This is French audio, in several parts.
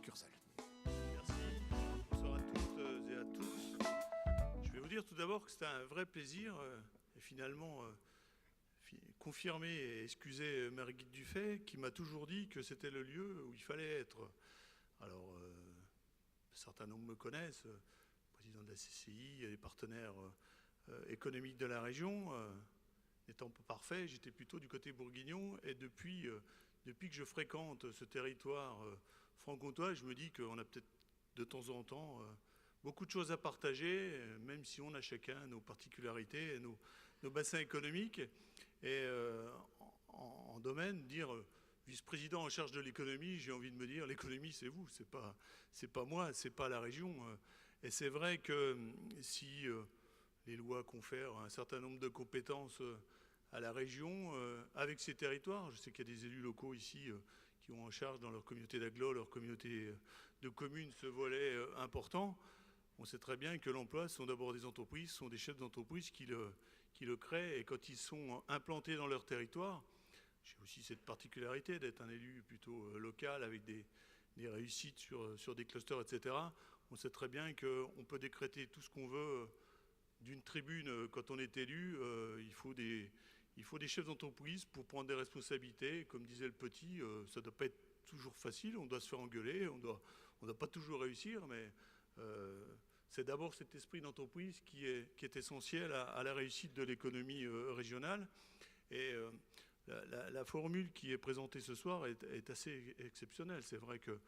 succursale. Merci. Bonsoir à toutes et à tous. Je vais vous dire tout d'abord que c'était un vrai plaisir et finalement confirmer et excuser Marguerite Dufay qui m'a toujours dit que c'était le lieu où il fallait être. Alors, certains nombres me connaissent, président de la CCI, les partenaires économiques de la région. N'étant pas parfait, j'étais plutôt du côté bourguignon et depuis que je fréquente ce territoire franc-comtois, je me dis qu'on a peut-être de temps en temps beaucoup de choses à partager, même si on a chacun nos particularités, nos bassins économiques. Et en domaine, dire vice-président en charge de l'économie, j'ai envie de me dire, l'économie c'est vous, c'est pas moi, c'est pas la région. Et c'est vrai que si les lois confèrent un certain nombre de compétences à la région, avec ces territoires, je sais qu'il y a des élus locaux ici qui ont en charge dans leur communauté d'agglo, leur communauté de communes, ce volet important. On sait très bien que l'emploi, ce sont d'abord des entreprises, ce sont des chefs d'entreprise qui le créent. Et quand ils sont implantés dans leur territoire, j'ai aussi cette particularité d'être un élu plutôt local avec des réussites sur des clusters, etc. On sait très bien qu'on peut décréter tout ce qu'on veut d'une tribune quand on est élu. Il faut des chefs d'entreprise pour prendre des responsabilités. Comme disait le petit, ça ne doit pas être toujours facile, on doit se faire engueuler, on doit pas toujours réussir, mais c'est d'abord cet esprit d'entreprise qui est essentiel à la réussite de l'économie régionale. Et la formule qui est présentée ce soir est assez exceptionnelle. C'est vrai que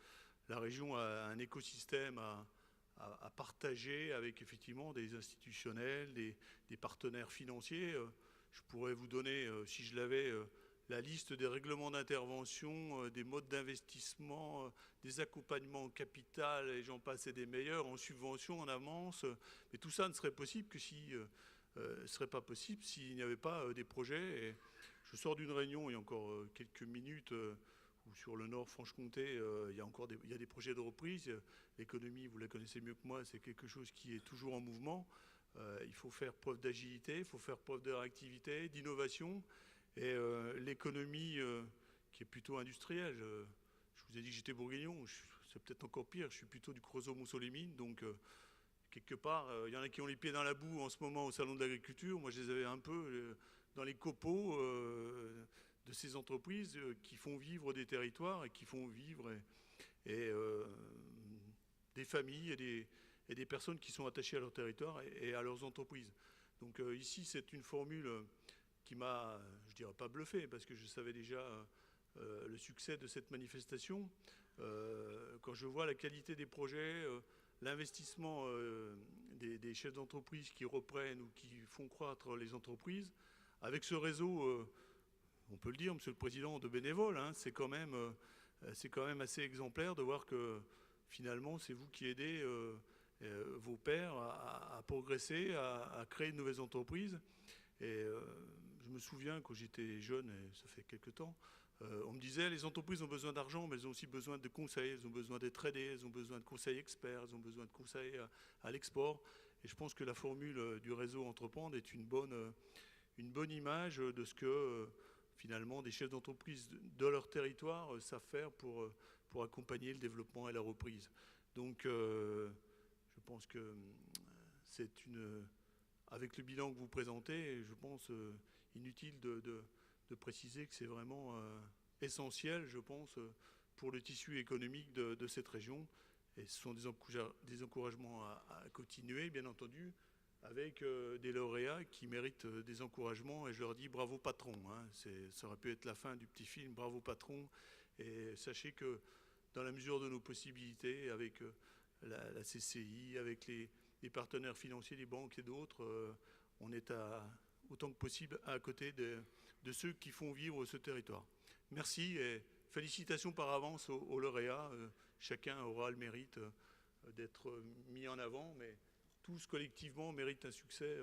la région a un écosystème à partager avec effectivement des institutionnels, des partenaires financiers. Je pourrais vous donner, si je l'avais, la liste des règlements d'intervention, des modes d'investissement, des accompagnements en capital, et j'en passe et des meilleurs, en subvention, en avance. Mais tout ça ne serait possible que serait pas possible s'il n'y avait pas des projets. Et je sors d'une réunion il y a encore quelques minutes où sur le Nord Franche-Comté, il y a des projets de reprise. L'économie, vous la connaissez mieux que moi, c'est quelque chose qui est toujours en mouvement. Il faut faire preuve d'agilité, il faut faire preuve de réactivité, d'innovation. Et l'économie qui est plutôt industrielle, je vous ai dit que j'étais bourguignon, c'est peut-être encore pire, je suis plutôt du Creusot-Mousseau-les-Mines, donc quelque part, il y en a qui ont les pieds dans la boue en ce moment au Salon de l'Agriculture, moi je les avais un peu dans les copeaux de ces entreprises qui font vivre des territoires et qui font vivre des familles et des personnes qui sont attachées à leur territoire et à leurs entreprises. Donc ici c'est une formule qui m'a, je dirais pas bluffé, parce que je savais déjà le succès de cette manifestation. Quand je vois la qualité des projets, l'investissement des chefs d'entreprise qui reprennent ou qui font croître les entreprises, avec ce réseau, on peut le dire, Monsieur le Président, de bénévoles, hein, c'est quand même assez exemplaire de voir que finalement c'est vous qui aidez vos pairs à progresser, à créer de nouvelles entreprises. Et je me souviens quand j'étais jeune, et ça fait quelques temps, on me disait les entreprises ont besoin d'argent, mais elles ont aussi besoin de conseils, elles ont besoin d'être aidées, elles ont besoin de conseils experts, elles ont besoin de conseils à l'export. Et je pense que la formule du réseau Entreprendre est une bonne image de ce que finalement des chefs d'entreprise de leur territoire savent faire pour accompagner le développement et la reprise. Donc je pense que c'est avec le bilan que vous présentez, je pense inutile de préciser que c'est vraiment essentiel, je pense, pour le tissu économique de cette région. Et ce sont des encouragements à continuer, bien entendu, avec des lauréats qui méritent des encouragements. Et je leur dis bravo patron. Hein. Ça aurait pu être la fin du petit film, bravo patron. Et sachez que dans la mesure de nos possibilités, avec la CCI, avec les partenaires financiers, les banques et d'autres, on est autant que possible à côté de ceux qui font vivre ce territoire. Merci et félicitations par avance aux lauréats. Chacun aura le mérite d'être mis en avant, mais tous collectivement méritent un succès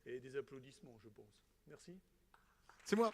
et des applaudissements, je pense. Merci. C'est moi.